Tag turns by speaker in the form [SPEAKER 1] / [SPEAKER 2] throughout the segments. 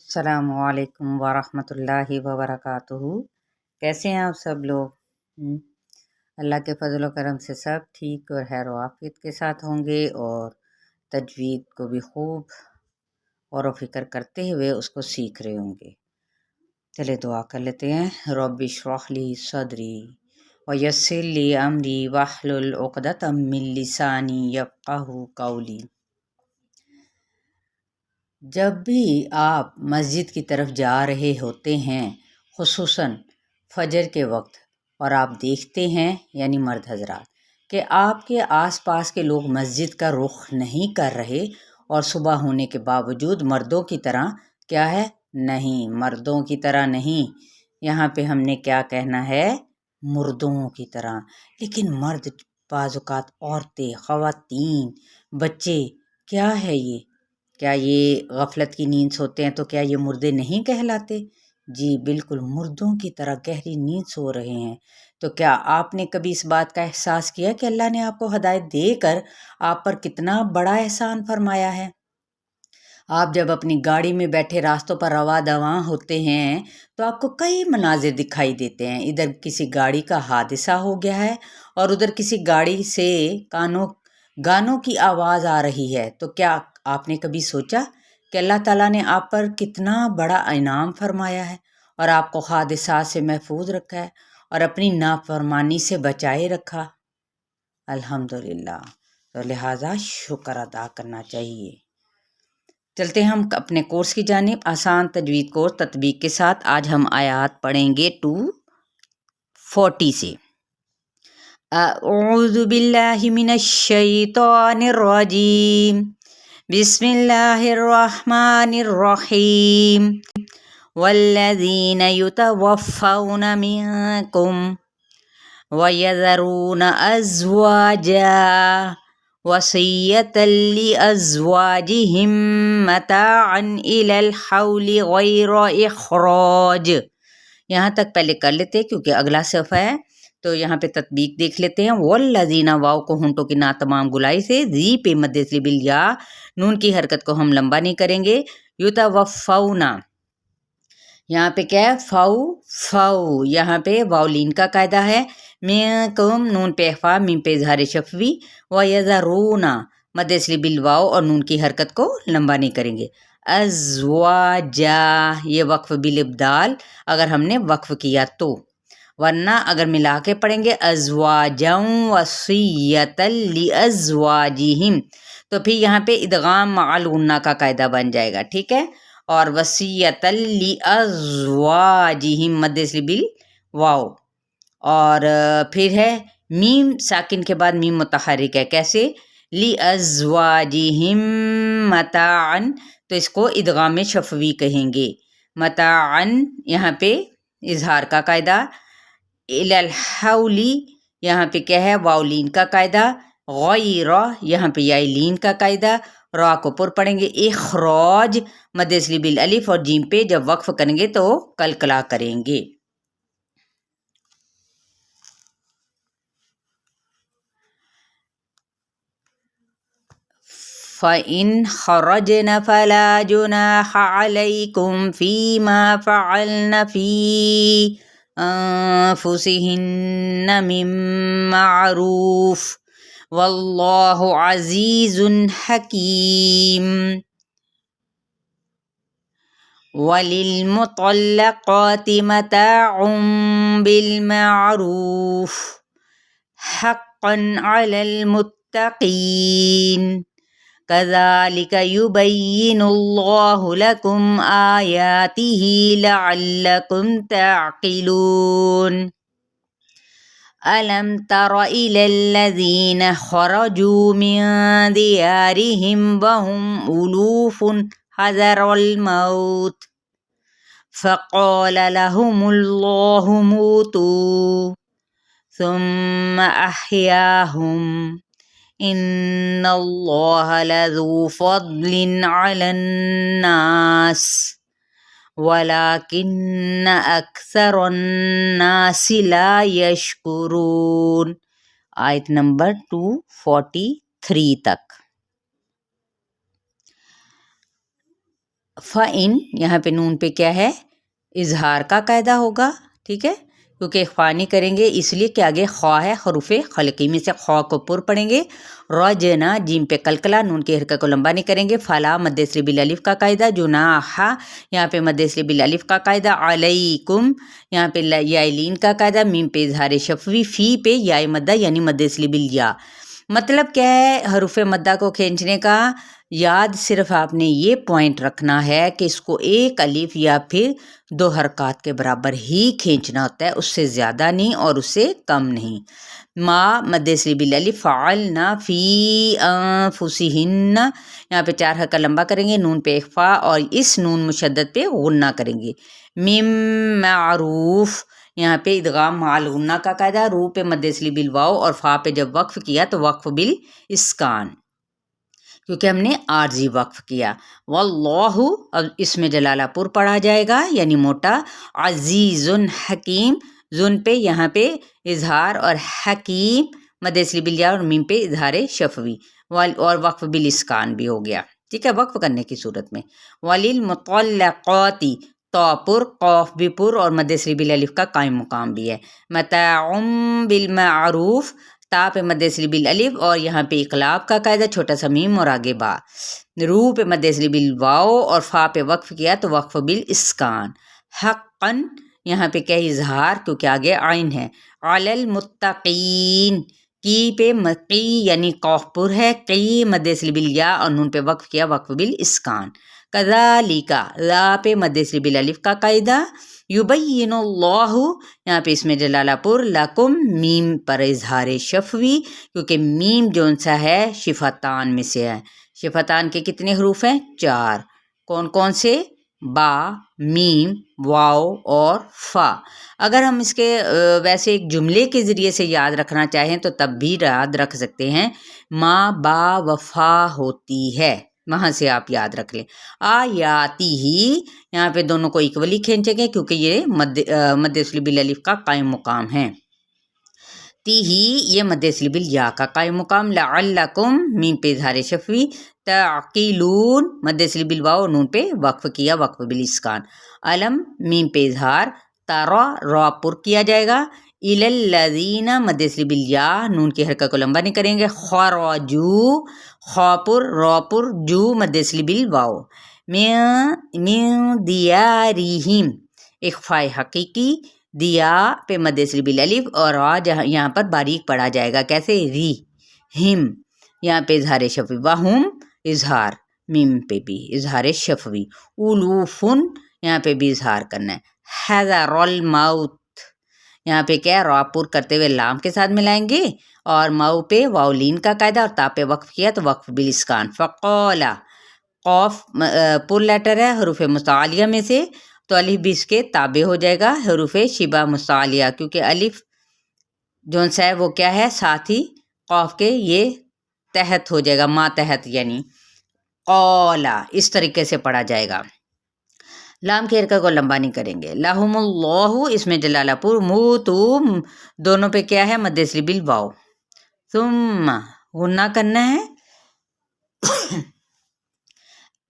[SPEAKER 1] السلام علیکم ورحمۃ اللہ وبرکاتہ۔ کیسے ہیں آپ سب لوگ؟ اللہ کے فضل و کرم سے سب ٹھیک اور خیر و عافیت کے ساتھ ہوں گے، اور تجوید کو بھی خوب غور و فکر کرتے ہوئے اس کو سیکھ رہے ہوں گے۔ چلے دعا کر لیتے ہیں۔ رب اشرح لی صدری ویسر لی امری واحلل عقدۃ من لسانی یفقہوا قولی۔ جب بھی آپ مسجد کی طرف جا رہے ہوتے ہیں، خصوصاً فجر کے وقت، اور آپ دیکھتے ہیں یعنی مرد حضرات کہ آپ کے آس پاس کے لوگ مسجد کا رخ نہیں کر رہے، اور صبح ہونے کے باوجود مردوں کی طرح کیا ہے؟ نہیں، مردوں کی طرح نہیں، یہاں پہ ہم نے کیا کہنا ہے؟ مردوں کی طرح۔ لیکن مرد بعض اوقات عورتیں، خواتین، بچے، کیا ہے یہ؟ کیا یہ غفلت کی نیند سوتے ہیں تو کیا یہ مردے نہیں کہلاتے؟ جی بالکل، مردوں کی طرح گہری نیند سو رہے ہیں۔ تو کیا آپ نے کبھی اس بات کا احساس کیا کہ اللہ نے آپ کو ہدایت دے کر آپ پر کتنا بڑا احسان فرمایا ہے؟ آپ جب اپنی گاڑی میں بیٹھے راستوں پر رواں دواں ہوتے ہیں تو آپ کو کئی مناظر دکھائی دیتے ہیں۔ ادھر کسی گاڑی کا حادثہ ہو گیا ہے اور ادھر کسی گاڑی سے گانوں کی آواز آ رہی ہے، تو کیا آپ نے کبھی سوچا کہ اللہ تعالیٰ نے آپ پر کتنا بڑا انعام فرمایا ہے اور آپ کو حادثات سے محفوظ رکھا ہے اور اپنی نافرمانی سے بچائے رکھا؟ الحمدللہ۔ تو لہٰذا شکر ادا کرنا چاہیے۔ چلتے ہیں ہم اپنے کورس کی جانب، آسان تجوید کورس تطبیق کے ساتھ۔ آج ہم آیات پڑھیں گے 240 سے۔ اعوذ باللہ من الشیطان الرجیم، بسم اللہ الرحمن الرحیم۔ والذین یتوفون منکم وَيَذَرُونَ أَزْوَاجًا وَصِيَّةً لِأَزْوَاجِهِمْ مَتَاعًا إِلَى الْحَوْلِ غَيْرَ إِخْرَاجٍ۔ یہاں تک پہلے کر لیتے کیونکہ اگلا صفحہ ہے، تو یہاں پہ تطبیق دیکھ لیتے ہیں۔ وَالَّذِينَ، واو کو ہونٹوں کی نا تمام گلائی سے، زی پہ مد اصلی بالیا، نون کی حرکت کو ہم لمبا نہیں کریں گے۔ یتوفون، یہاں پہ کیا ہے؟ فو، یہاں پہ واولین کا قاعدہ ہے۔ منکم، نون پہ اخفا، میم پہ اظہار شفوی۔ وَيَذَرُونَ، مد اصلی بالواو اور نون کی حرکت کو لمبا نہیں کریں گے۔ ازواجا، یہ وقف بالابدال اگر ہم نے وقف کیا تو، ورنہ اگر ملا کے پڑھیں گے ازواجا وصیۃ لازواجہم، تو پھر یہاں پہ ادغام مع الغنہ کا قاعدہ بن جائے گا، ٹھیک ہے۔ اور وصیۃ لازواجہم، مد اصلی بالواو، اور پھر ہے میم ساکن کے بعد میم متحرک ہے، کیسے؟ لِأَزْوَاجِهِمْ مَتَاعًا، تو اس کو ادغام شفوی کہیں گے۔ متاعًا، یہاں پہ اظہار کا قاعدہ۔ إِلَى الْحَوْلِ، یہاں پہ کیا ہے؟ واولین کا قاعدہ۔ غیر، یہاں پہ یائلین کا قاعدہ۔ را کو پر پڑھیں گے۔ اخراج، مد اصلی بالالف، اور جیم پہ جب وقف کریں گے تو کلکلا کریں گے۔ فَإِنْ خَرَجْنَ فَلَا جُنَاحَ عَلَيْكُمْ فِيمَا فَعَلْنَ فِي أَنفُسِهِنَّ مِن مَّعْرُوفٍ وَاللَّهُ عَزِيزٌ حَكِيمٌ۔ وَلِلْمُطَلَّقَاتِ مَتَاعٌ بِالْمَعْرُوفِ حَقًّا عَلَى الْمُتَّقِينَ، كَذَلِكَ يُبَيِّنُ اللَّهُ لَكُمْ آيَاتِهِ لَعَلَّكُمْ تَعْقِلُونَ۔ أَلَمْ تَرَ إِلَى الَّذِينَ خَرَجُوا مِنْ دِيَارِهِمْ وَهُمْ أُلُوفٌ حَذَرَ الْمَوْتِ فَقَالَ لَهُمُ اللَّهُ مُوتُوا ثُمَّ أَحْيَاهُمْ، إِنَّ اللَّهَ لَذُو فَضْلٍ عَلَى النَّاسِ وَلَكِنَّ أَكْثَرَ النَّاسِ لَا يَشْكُرُونَ۔ آیت نمبر 243 تک۔ فَإِن یہاں پہ نون پہ کیا ہے؟ اظہار کا قاعدہ ہوگا، ٹھیک ہے، کیونکہ اخفا نہیں کریں گے اس لیے کہ آگے خواہ ہے، حروف خلقی میں سے خواہ کو پر پڑھیں گے. رجنا جیم پہ قلقلہ، نون کی حرکت کو لمبا نہیں کریں گے. فلا مد اصلی بالالف کا قاعدہ. جناح یہاں پہ مد اصلی بالالف کا قاعدہ. علیکم یہاں پہ یا لین کا قاعدہ. میم پہ اظہار شفوی. فی پہ یا مدہ یعنی مد اصلی بالیا. مطلب کیا ہے حروف مدہ کو کھینچنے کا؟ یاد صرف آپ نے یہ پوائنٹ رکھنا ہے کہ اس کو ایک الف یا پھر 2 حرکات کے برابر ہی کھینچنا ہوتا ہے، اس سے زیادہ نہیں اور اس سے کم نہیں. ما مد اصلی بالالف. فعلنا فی انفسہن یہاں پہ 4 حرکت لمبا کریں گے، نون پہ اخفا اور اس نون مشدد پہ غنہ کریں گے. مم معروف یہاں پہ ادغام مع الغنہ کا قاعدہ. رو پہ مد اصلی بالواو اور فا پہ جب وقف کیا تو وقف بالاسکان، کیونکہ ہم نے عارضی وقف کیا. واللہ اب اس میں جلالہ پر پڑھا جائے گا یعنی موٹا. عزیز حکیم زن پہ یہاں پہ اظہار اور حکیم مد اصلی بالیا اور میم پہ اظہار شفوی اور وقف بالاسکان بھی ہو گیا، ٹھیک ہے، وقف کرنے کی صورت میں. وللمطلقات تو پر، قوف بھی پر اور مد اصلی بالالف کا قائم مقام بھی ہے. متاع بالمعروف تا پہ مد اصلی بالالف اور یہاں پہ اقلاب کا قاعدہ، چھوٹا سا میم اور آگے با. رو پہ مد اصلی بالواو اور فا پہ وقف کیا تو وقف بالاسکان. حقا یہاں پہ کیا اظہار کیونکہ آگے عین ہے. علی المتقین کی پہ مقی یعنی قوف پر ہے. قی مد اصلی بالیا اور نون پہ وقف کیا وقف بالاسکان. کذالک لا پہ مد اصلی بالالف کا قاعدہ. یبین اللہ یہاں پہ اس میں جلالہ پر. لکم میم پر اظہار شفوی کیونکہ میم جون سا ہے شفتان میں سے ہے. شفتان کے کتنے حروف ہیں؟ 4. کون کون سے؟ با، میم، واو اور فا. اگر ہم اس کے ویسے ایک جملے کے ذریعے سے یاد رکھنا چاہیں تو تب بھی یاد رکھ سکتے ہیں. ما با وفا ہوتی ہے، وہاں سے آپ یاد رکھ لیں. آیاتی ہی یہاں پہ دونوں کو ایکولی کھینچیں گے کیونکہ یہ مد اصلی بالالف کا قائم مقام ہے. تی ہی یہ مد اصلی بالیا کا قائم مقام. لعلکم میم پہ اظہار شفوی. تعقیلون مد اصلی بالواو نون پہ وقف کیا وقف بالاسکان. علم میم پہ اظہار. تارا را پر کیا جائے گا. الذین مد اصلی بالیا نون کی حرکت کو لمبا نہیں کریں گے. خرجو خا پر را پر جو مد اصلی بالواو. من دیارہم اخفاء حقیقی. دیا پہ مد اصلی بالالف اور یہاں پر باریک پڑھا جائے گا کیسے؟ ری. ہم یہاں پہ اظہار شفوی. وہم اظہار میم پہ بھی اظہار شفوی. الوفن یہاں پہ بھی اظہار کرنا ہے. حذر الموت یہاں پہ کیا را پر کرتے ہوئے لام کے ساتھ ملائیں گے اور مئو پہ واولین کا قاعدہ اور تا پہ وقف کیا تو وقف بالاسکان. فقولا قوف پر لیٹر ہے حروف متعالیہ میں سے تو الف بھی اس کے تابع ہو جائے گا حروف شبہ متعالیہ کیونکہ الف جون سا ہے وہ کیا ہے ساتھ ہی قوف کے یہ تحت ہو جائے گا، ماتحت یعنی قولا اس طریقے سے پڑھا جائے گا. لام کی حرکت کو لمبا نہیں کریں گے. لہم اللہ اس میں جلالہ پر. موتو دونوں پہ کیا ہے مد اصلی بالواو. ثم غنہ کرنا ہے.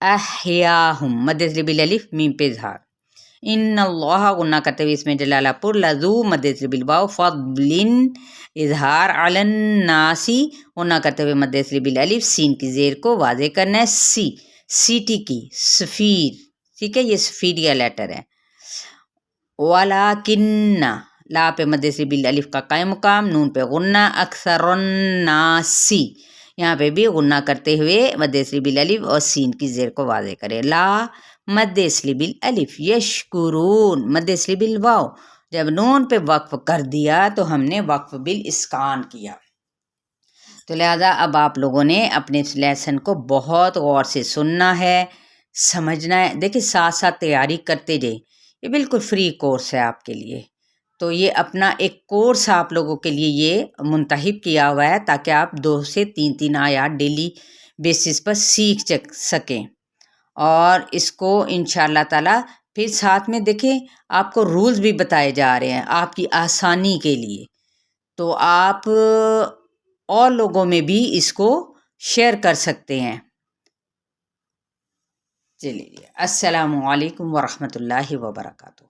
[SPEAKER 1] احیاہم مد اصلی بالالف میم پہ اظہار. ان اللہ غنہ کرتے ہوئے اس میں جلالہ پر. لذو مد اصلی بالواو. فضل اظہار. علی الناسی غنہ کرتے ہوئے مد اصلی بالالف سین کی زیر کو واضح کرنا ہے. سیٹی کی سفیر، ٹھیک ہے، یہ سفیریا لیٹر ہے. ولیکن لا پہ مد اصلی بالالف کا قائم مقام. نون پہ غنہ. اکثر الناسی یہاں پہ بھی غنہ کرتے ہوئے مد اصلی بالالف اور سین کی زیر کو واضح کرے. لا مد اصلی بالالف. یشکرون مد اصلی بالواو. جب نون پہ وقف کر دیا تو ہم نے وقف بالاسکان کیا. تو لہذا اب آپ لوگوں نے اپنے اس لیسن کو بہت غور سے سننا ہے، سمجھنا ہے. دیکھیں ساتھ ساتھ تیاری کرتے جائیں، یہ بالکل فری کورس ہے آپ کے لیے. تو یہ اپنا ایک کورس آپ لوگوں کے لیے یہ منتخب کیا ہوا ہے تاکہ آپ 2 سے 3 آیات ڈیلی بیسس پر سیکھ سکیں. اور اس کو انشاءاللہ تعالی پھر ساتھ میں دیکھیں آپ کو رولز بھی بتائے جا رہے ہیں آپ کی آسانی کے لیے. تو آپ اور لوگوں میں بھی اس کو شیئر کر سکتے ہیں. چلیے السلام علیکم ورحمۃ اللہ وبرکاتہ.